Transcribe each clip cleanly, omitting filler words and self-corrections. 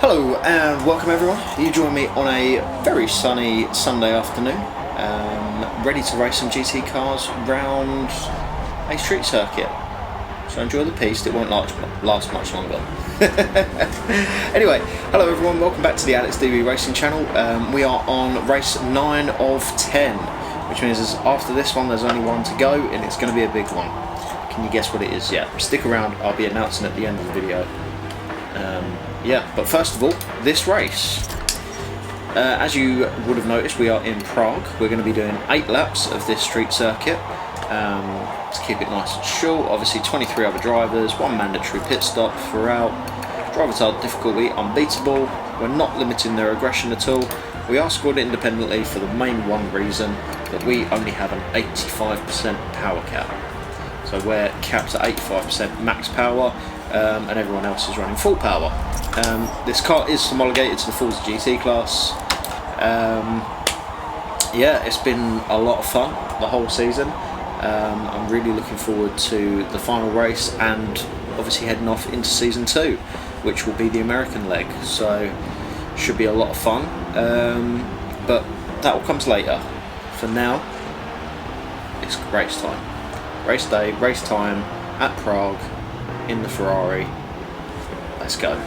Hello and welcome everyone. You join me on a very sunny Sunday afternoon, ready to race some GT cars round a street circuit. So enjoy the piste, it won't last much longer. Anyway, hello everyone, welcome back to the Alex DB Racing channel. We are on race 9 of 10, which means after this one there's only one to go and it's going to be a big one. Can you guess what it is yet? Stick around, I'll be announcing at the end of the video. But first of all, this race. As you would have noticed, we are in Prague. We're going to be doing 8 laps of this street circuit to keep it nice and short. Obviously 23 other drivers, 1 mandatory pit stop throughout. Drivers are difficulty unbeatable. We're not limiting their aggression at all. We are scored independently for the main one reason that we only have an 85% power cap. So we're capped at 85% max power, and everyone else is running full power. This car is homologated to the Forza GT class. It's been a lot of fun the whole season. I'm really looking forward to the final race and obviously heading off into season 2, which will be the American leg. So should be a lot of fun, but that all comes later. For now, it's race time. Race day, race time at Prague in the Ferrari. Let's go.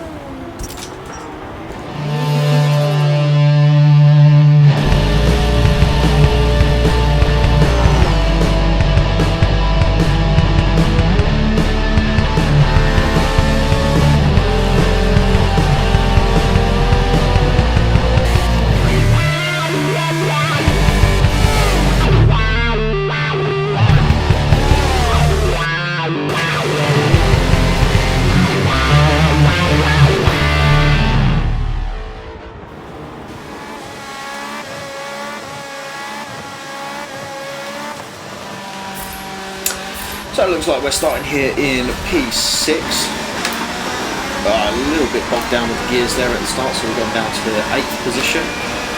So it looks like we're starting here in P6. A little bit bogged down with the gears there at the start, so we've gone down to the 8th position.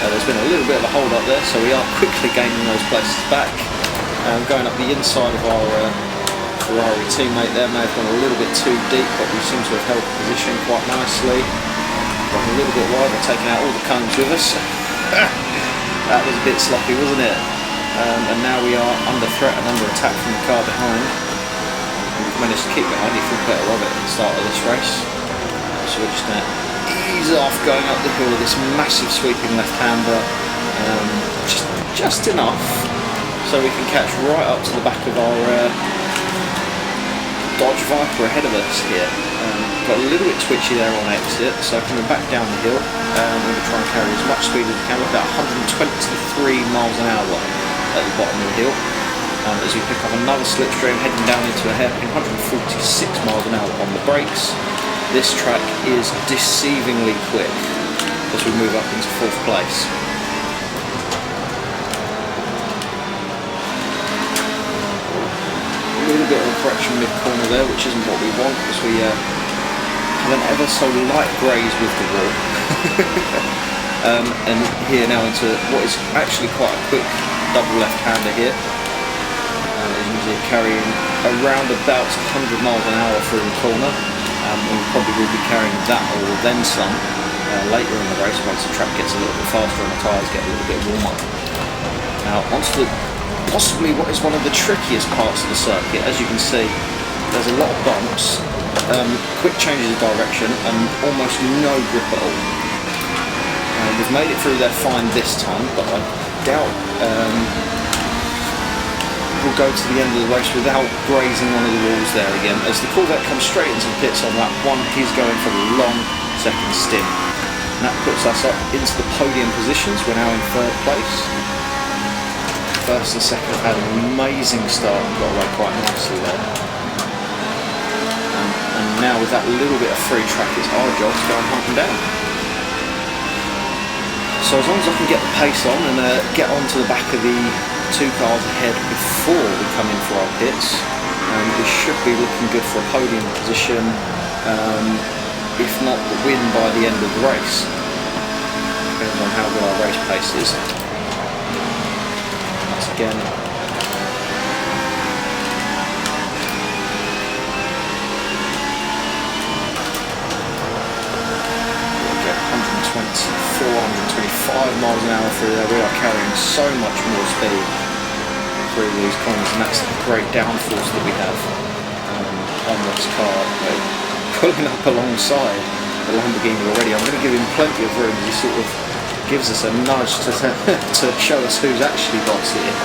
There's been a little bit of a hold up there, so we are quickly gaining those places back. Going up the inside of our Ferrari teammate there may have gone a little bit too deep, but we seem to have held the position quite nicely. Gone a little bit wide, we're taking out all the cones with us. That was a bit sloppy, wasn't it? And now we are under threat and under attack from the car behind. We've managed to keep behind, you think better of it at the start of this race. So we're just going to ease off going up the hill with this massive sweeping left-hander. Just enough so we can catch right up to the back of our Dodge Viper ahead of us here. Got a little bit twitchy there on exit, so coming back down the hill, we're going to try and carry as much speed as we can. We're about 123 miles an hour at the bottom of the hill, as we pick up another slipstream heading down into a hairpin 146 miles an hour on the brakes. This track is deceivingly quick as we move up into 4th place. A little bit of a correction mid-corner there, which isn't what we want, as we have an ever so light graze with the wall. And here now into what is actually quite a quick double left-hander here. Usually carrying around about 100 miles an hour through the corner. We probably will be carrying that or then some later in the race once the track gets a little bit faster and the tyres get a little bit warmer. Now onto possibly what is one of the trickiest parts of the circuit. As you can see, there's a lot of bumps, quick changes of direction and almost no grip at all. We've made it through there fine this time, but I doubt we'll go to the end of the race without grazing one of the walls there again. As the Corvette comes straight into the pits on lap 1, he's going for the long second stint. And that puts us up into the podium positions. We're now in 3rd place. First and second have had an amazing start and got away quite nicely there. And now with that little bit of free track, it's our job to go and hunt them down. So as long as I can get the pace on and get onto the back of the 2 cars ahead before we come in for our pits, we should be looking good for a podium position, if not the win by the end of the race. Depends on how good our race pace is. Once again, 5 miles an hour through there. We are carrying so much more speed through these corners, and that's the great downforce that we have on this car. We're pulling up alongside the Lamborghini already. I'm going to give him plenty of room. He sort of gives us a nudge to to show us who's actually boss here.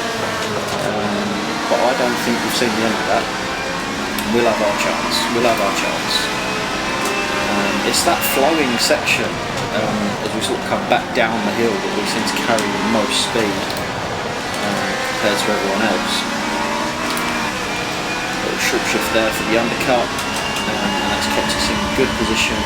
But I don't think we've seen the end of that. We'll have our chance. We'll have our chance. It's that flowing section as we sort of come back down the hill that we seem to carry the most speed compared to everyone else. A little short shift there for the undercut, and that's kept us in good position.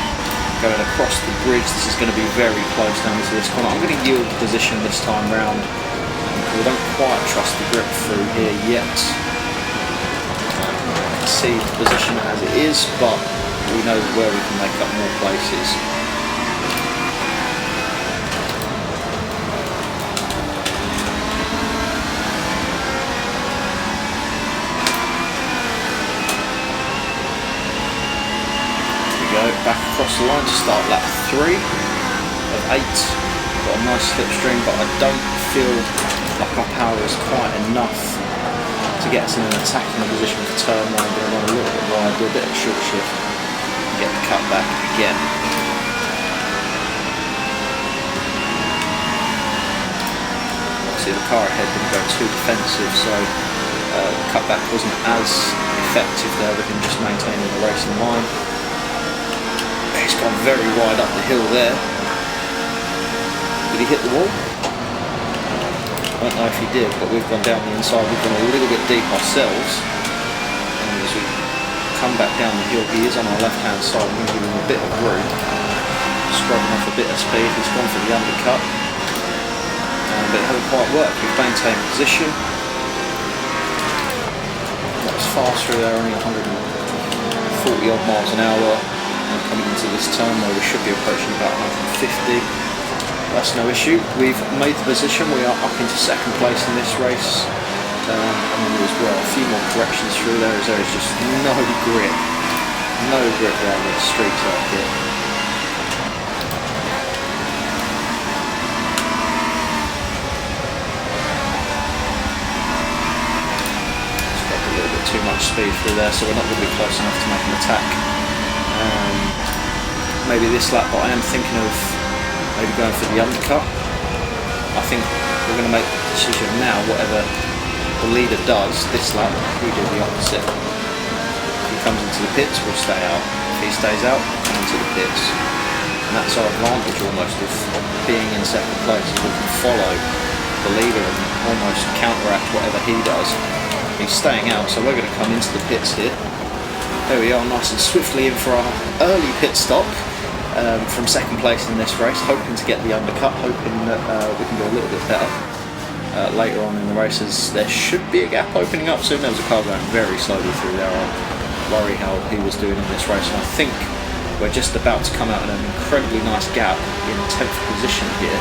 Going across the bridge, this is going to be very close down to this corner. I'm going to yield the position this time round because I don't quite trust the grip through here yet. I can see the position as it is, but we know where we can make up more places. Back across the line to start lap 3 of 8. Got a nice slipstream, but I don't feel like our power is quite enough to get us in an attacking position for turn 1. I'm going to run a little bit wide, do a bit of short shift, and get the cut back again. Obviously the car ahead didn't go too defensive, so the cutback wasn't as effective there with him just maintaining the racing line. He's gone very wide up the hill there. Did he hit the wall? I don't know if he did, but we've gone down the inside. We've gone a little bit deep ourselves. And as we come back down the hill, he is on our left hand side. We're going to give him a bit of room. Scrubbing off a bit of speed. He's gone for the undercut. But it hasn't quite worked. We've maintained position. That was fast through there, only 140 odd miles an hour. Coming into this turn where we should be approaching about 150. That's no issue. We've made the position. We are up into second place in this race. And as well, a few more corrections through there, as there is just no grip. No grip around this street circuit. Just got a little bit too much speed through there, so we're not going to be close enough to make an attack. Maybe this lap, but I am thinking of maybe going for the undercut. I think we're going to make the decision now, whatever the leader does this lap, we do the opposite. If he comes into the pits, we'll stay out. If he stays out, we'll come into the pits. And that's our advantage almost of being in second place, is we can follow the leader and almost counteract whatever he does. He's staying out, so we're going to come into the pits here. There we are, nice and swiftly in for our early pit stop from second place in this race, hoping to get the undercut, hoping that we can do a little bit better later on in the races. There should be a gap opening up soon. There was a car going very slowly through there. I worry how he was doing in this race, and I think we're just about to come out in an incredibly nice gap in 10th position here.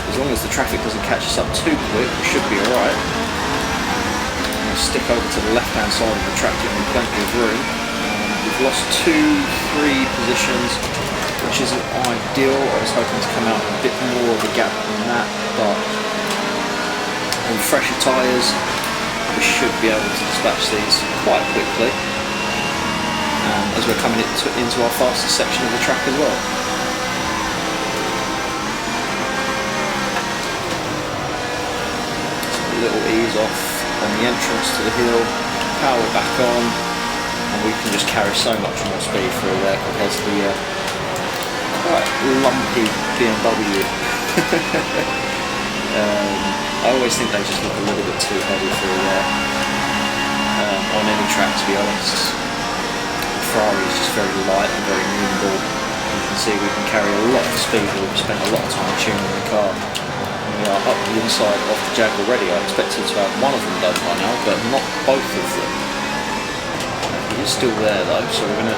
As long as the traffic doesn't catch us up too quick, we should be alright. Stick over to the left hand side of the track, giving plenty of room. We've lost 2-3 positions, which isn't ideal. I was hoping to come out a bit more of a gap than that, but on fresher tyres we should be able to dispatch these quite quickly, as we're coming into our fastest section of the track as well. So a little ease off on the entrance to the hill, power back on, and we can just carry so much more speed through there compared to the quite lumpy BMW. I always think they just look a little bit too heavy through there on any track, to be honest. Ferrari is just very light and very nimble. You can see we can carry a lot of speed. We've spent a lot of time tuning the car. And we are up the inside of the Jag already. I expected to have one of them done by now, but not both of them. He is still there though, so we're going to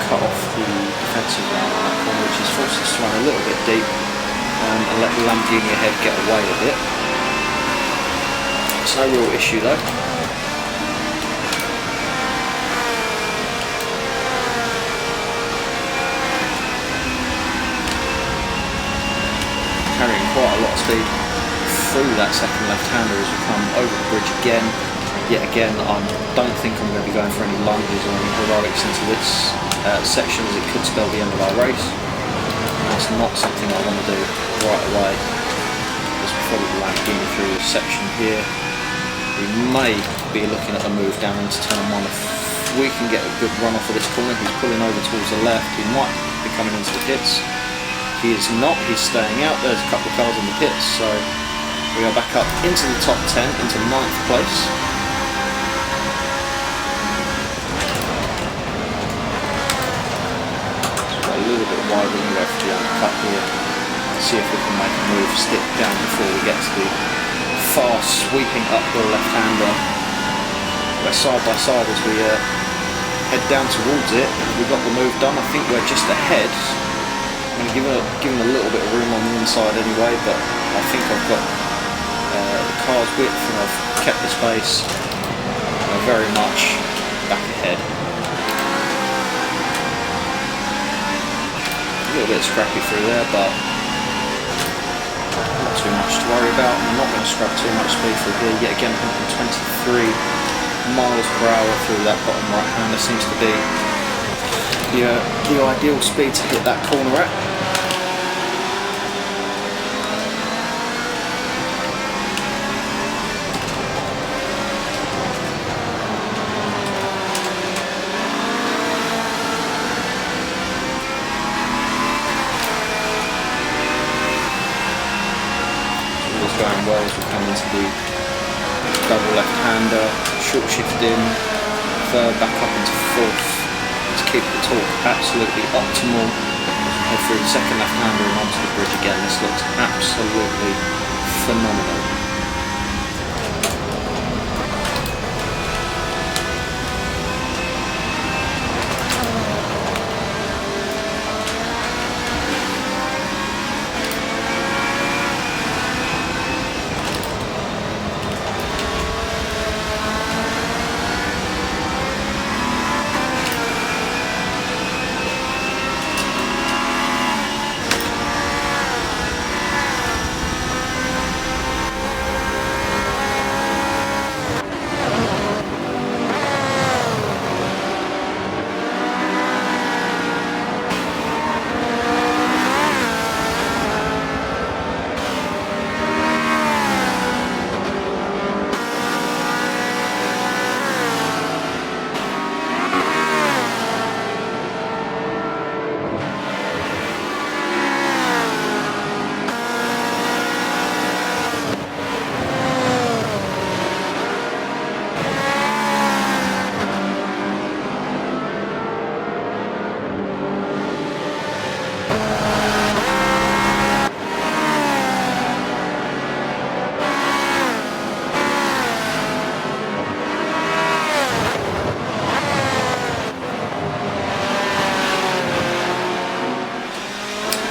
cut off the defensive round on that corner, which has forced us to run a little bit deep and let the Lamborghini ahead get away a bit. It's no real issue though. speed through that second left-hander as we come over the bridge again. Yet again, I don't think I'm going to be going for any lunges or any heroics into this section, as it could spell the end of our race. That's not something I want to do right away. Just follow the Lamborghini through this section here. We may be looking at a move down into turn 1 if we can get a good run off of this corner. He's pulling over towards the left. He might be coming into the pits. He is not. He's staying out. There's a couple of cars in the pits, so we are back up into the top 10, into 9th place. A little bit wide, we're going to go for the undercut here. See if we can make a move, stick down before we get to the fast sweeping uphill left-hander. We're side by side as we head down towards it. We got the move done. I think we're just ahead. I'm going to give him a little bit of room on the inside anyway, but I think I've got the car's width and I've kept the space. We're very much back ahead. A little bit scrappy through there, but not too much to worry about. I'm not going to scrap too much speed through here. Yet again, 123 miles per hour through that bottom right hander seems to be the ideal speed to hit that corner at. Going well as we come into the double left-hander, short shift in, third back up into 4th to keep the torque absolutely optimal. As we head through the second left-hander and onto the bridge again, this looks absolutely phenomenal.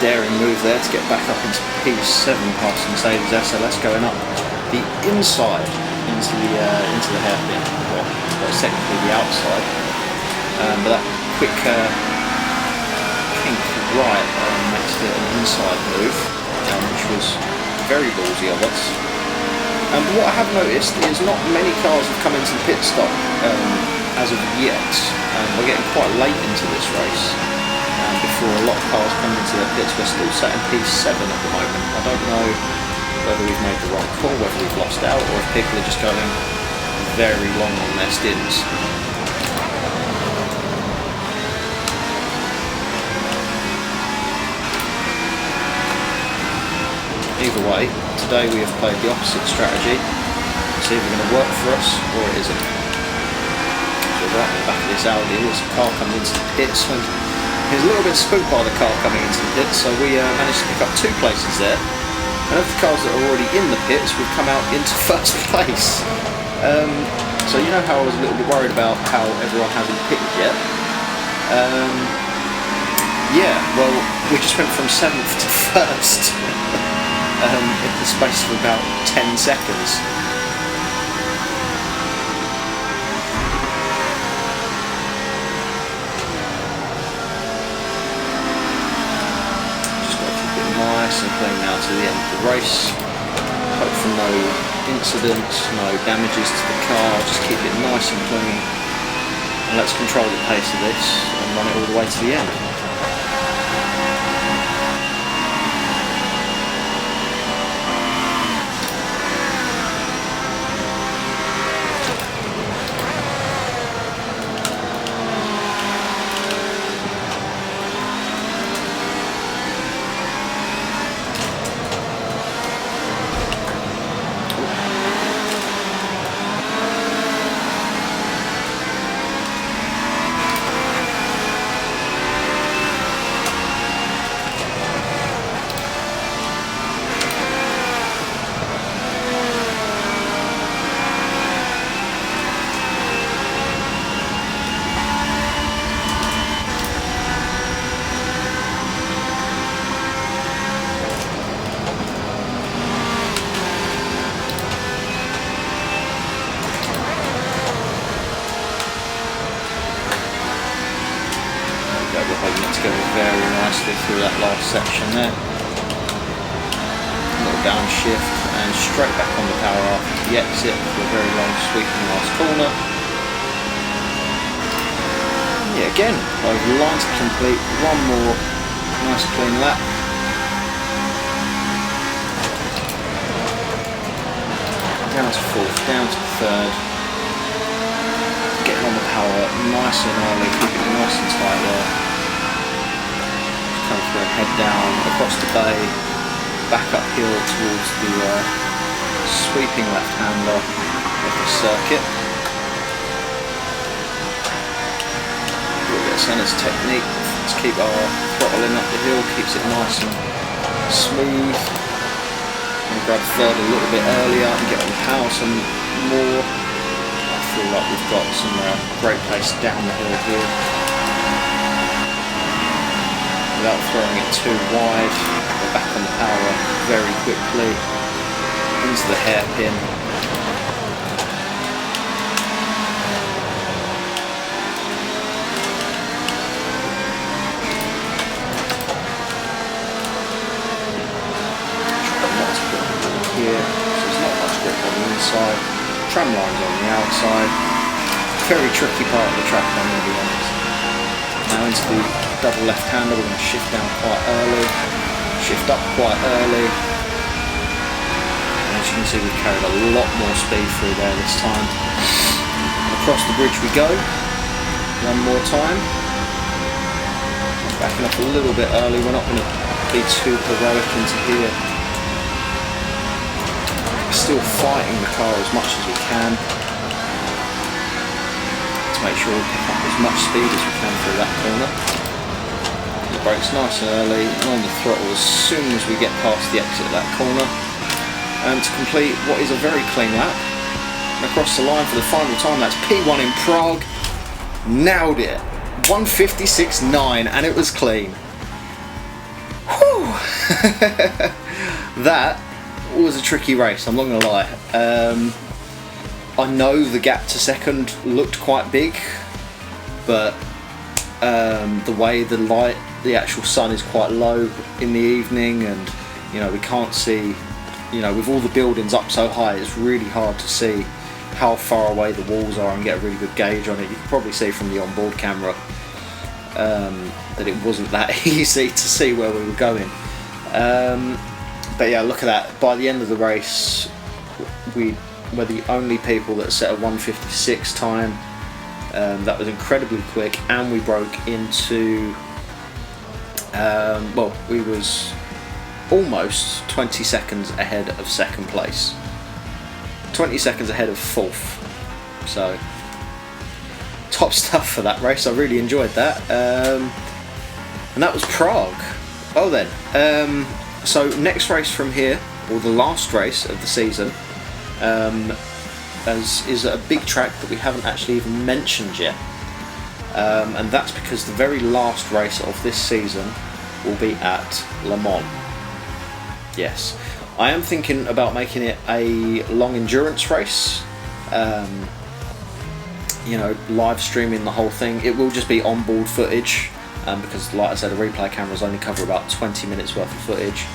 Daring move there to get back up into P7 past Mercedes SLS, going up the inside into the hairpin. Well, it's technically the outside, but that quick kink right makes it an inside move, which was very ballsy of us. But what I have noticed is not many cars have come into the pit stop as of yet. We're getting quite late into this race. Before a lot of cars come into their pits, we're still sat in P7 at the moment. I don't know whether we've made the wrong call, whether we've lost out, or if people are just going very long on their stints. Either way, today we have played the opposite strategy. It's either going to work for us or it isn't. So right in the back of this Audi, there's a car coming into the pits. He was a little bit spooked by the car coming into the pits, so we managed to pick up 2 places there. And of the cars that are already in the pits, we've come out into 1st place. So you know how I was a little bit worried about how everyone hasn't pitted yet? Yeah, well, we just went from 7th to 1st in the space of about 10 seconds. Nice and clean now to the end of the race. Hope for no incidents, no damages to the car, just keep it nice and clean. And let's control the pace of this and run it all the way to the end. We're holding it together very nicely through that last section there. A little downshift and straight back on the power after the exit for a very long sweeping last corner. Yeah, again, over the line to complete. One more nice clean lap. Down to fourth, down to third. Getting on the power nice and early, keeping it nice and tight there. Come through and head down across the bay, back uphill towards the sweeping left-hander of the circuit. A little bit of centre's technique to keep our throttling up the hill, keeps it nice and smooth. And grab third a little bit earlier and get on the power some more. I feel like we've got some great pace down the hill here. Without throwing it too wide, we're back on the power very quickly into the hairpin. Here, so there's not much grip on the inside. Tram lines on the outside. Very tricky part of the track, I'm going to be honest. Now into the double left-hander, we're going to shift down quite early, shift up quite early. And as you can see, we've carried a lot more speed through there this time. And across the bridge we go. One more time. Backing up a little bit early, we're not going to be too heroic into here. Still fighting the car as much as we can to make sure we pick up as much speed as we can through that corner. The brakes nice and early, and on the throttle as soon as we get past the exit of that corner, and to complete what is a very clean lap. And across the line for the final time, that's P1 in Prague. Nailed it, 1:56.9, and it was clean. Whew. That was a tricky race, I'm not going to lie. I know the gap to second looked quite big, but the way the actual sun is quite low in the evening, and you know we can't see, you know, with all the buildings up so high, it's really hard to see how far away the walls are and get a really good gauge on it. You can probably see from the onboard camera that it wasn't that easy to see where we were going. But yeah, look at that. By the end of the race, we were the only people that set a 1:56 time. That was incredibly quick, and we broke into, well, we was almost 20 seconds ahead of second place. 20 seconds ahead of fourth. So, top stuff for that race. I really enjoyed that. And that was Prague. Well then, so next race from here, or the last race of the season, is a big track that we haven't actually even mentioned yet, and that's because the very last race of this season will be at Le Mans. Yes, I am thinking about making it a long endurance race, you know, live streaming the whole thing. It will just be onboard footage, because like I said, the replay cameras only cover about 20 minutes worth of footage.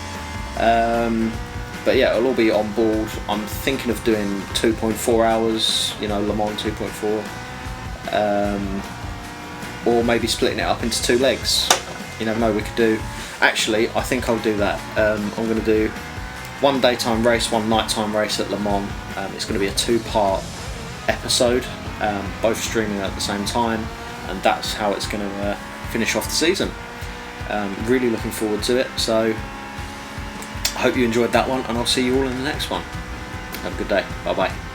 But yeah, it'll all be on board. I'm thinking of doing 2.4 hours, you know, Le Mans 2.4, or maybe splitting it up into 2 legs. You never know, we could do. Actually, I think I'll do that. I'm going to do 1 daytime race, 1 nighttime race at Le Mans. It's going to be a 2-part episode, both streaming at the same time, and that's how it's going to finish off the season. Really looking forward to it. So I hope you enjoyed that one, and I'll see you all in the next one. Have a good day. Bye bye.